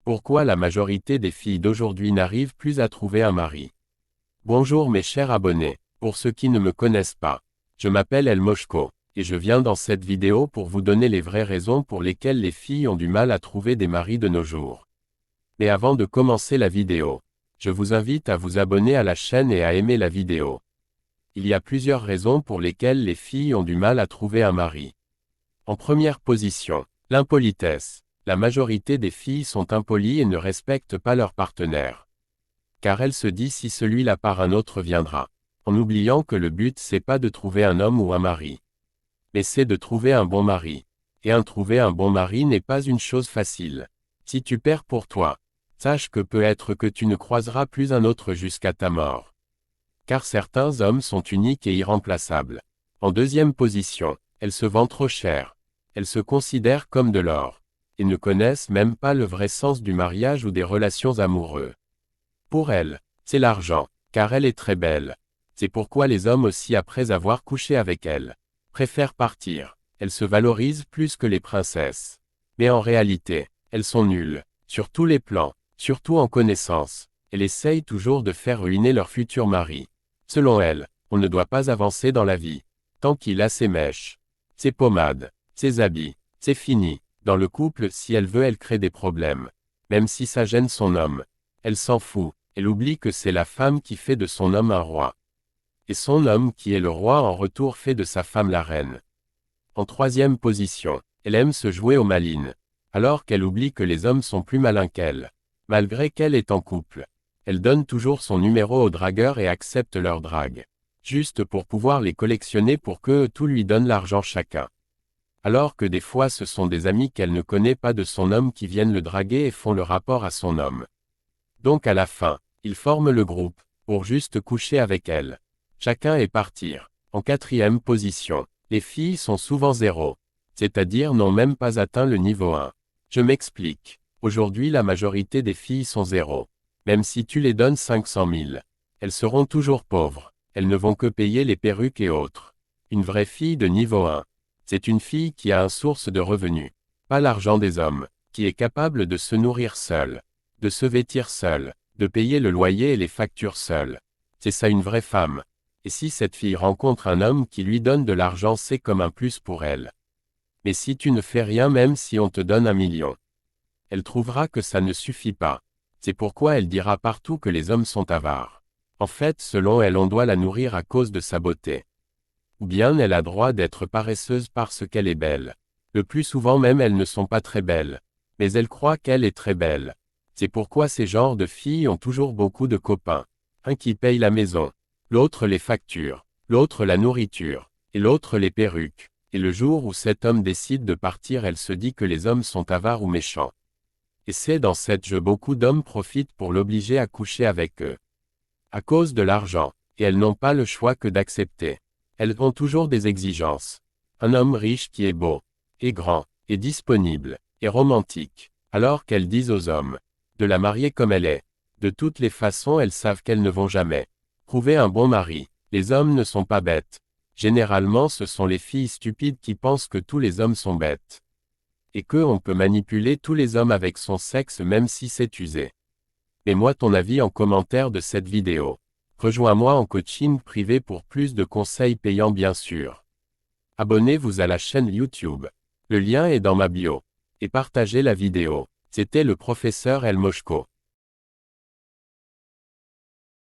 Pourquoi la majorité des filles d'aujourd'hui n'arrivent plus à trouver un mari? Bonjour mes chers abonnés. Pour ceux qui ne me connaissent pas, je m'appelle El Moshko, et je viens dans cette vidéo pour vous donner les vraies raisons pour lesquelles les filles ont du mal à trouver des maris de nos jours. Mais avant de commencer la vidéo, je vous invite à vous abonner à la chaîne et à aimer la vidéo. Il y a plusieurs raisons pour lesquelles les filles ont du mal à trouver un mari. En première position, l'impolitesse. La majorité des filles sont impolies et ne respectent pas leur partenaire. Car elles se disent si celui-là part un autre viendra. En oubliant que le but c'est pas de trouver un homme ou un mari. Mais c'est de trouver un bon mari. Et trouver un bon mari n'est pas une chose facile. Si tu perds pour toi, sache que peut-être que tu ne croiseras plus un autre jusqu'à ta mort. Car certains hommes sont uniques et irremplaçables. En deuxième position, elles se vendent trop cher. Elles se considèrent comme de l'or. Et ne connaissent même pas le vrai sens du mariage ou des relations amoureuses. Pour elles, c'est l'argent, car elle est très belle. C'est pourquoi les hommes aussi après avoir couché avec elle, préfèrent partir. Elles se valorisent plus que les princesses. Mais en réalité, elles sont nulles, sur tous les plans, surtout en connaissance. Elles essayent toujours de faire ruiner leur futur mari. Selon elles, on ne doit pas avancer dans la vie. Tant qu'il a ses mèches, ses pommades, ses habits, c'est fini. Dans le couple, si elle veut, elle crée des problèmes. Même si ça gêne son homme. Elle s'en fout. Elle oublie que c'est la femme qui fait de son homme un roi. Et son homme qui est le roi en retour fait de sa femme la reine. En troisième position, elle aime se jouer aux malines. Alors qu'elle oublie que les hommes sont plus malins qu'elle. Malgré qu'elle est en couple. Elle donne toujours son numéro aux dragueurs et accepte leur drague. Juste pour pouvoir les collectionner pour que tout lui donne l'argent chacun. Alors que des fois ce sont des amis qu'elle ne connaît pas de son homme qui viennent le draguer et font le rapport à son homme. Donc à la fin, ils forment le groupe, pour juste coucher avec elle. Chacun est partir. En quatrième position, les filles sont souvent zéro. C'est-à-dire n'ont même pas atteint le niveau 1. Je m'explique. Aujourd'hui la majorité des filles sont zéro. Même si tu les donnes 500 000. Elles seront toujours pauvres. Elles ne vont que payer les perruques et autres. Une vraie fille de niveau 1. C'est une fille qui a une source de revenus. Pas l'argent des hommes, qui est capable de se nourrir seule, de se vêtir seule, de payer le loyer et les factures seule. C'est ça une vraie femme. Et si cette fille rencontre un homme qui lui donne de l'argent, c'est comme un plus pour elle. Mais si tu ne fais rien même si on te donne 1 million, elle trouvera que ça ne suffit pas. C'est pourquoi elle dira partout que les hommes sont avares. En fait, selon elle, on doit la nourrir à cause de sa beauté. Ou bien elle a droit d'être paresseuse parce qu'elle est belle. Le plus souvent même elles ne sont pas très belles. Mais elle croit qu'elle est très belle. C'est pourquoi ces genres de filles ont toujours beaucoup de copains. Un qui paye la maison, l'autre les factures, l'autre la nourriture, et l'autre les perruques. Et le jour où cet homme décide de partir, elle se dit que les hommes sont avares ou méchants. Et c'est dans cette jeu beaucoup d'hommes profitent pour l'obliger à coucher avec eux. À cause de l'argent, et elles n'ont pas le choix que d'accepter. Elles ont toujours des exigences. Un homme riche qui est beau, et grand, et disponible, et romantique. Alors qu'elles disent aux hommes de la marier comme elle est. De toutes les façons, elles savent qu'elles ne vont jamais trouver un bon mari. Les hommes ne sont pas bêtes. Généralement, ce sont les filles stupides qui pensent que tous les hommes sont bêtes. Et que on peut manipuler tous les hommes avec son sexe même si c'est usé. Mets-moi ton avis en commentaire de cette vidéo. Rejoins-moi en coaching privé pour plus de conseils payants bien sûr. Abonnez-vous à la chaîne YouTube. Le lien est dans ma bio. Et partagez la vidéo. C'était le professeur El Moshko.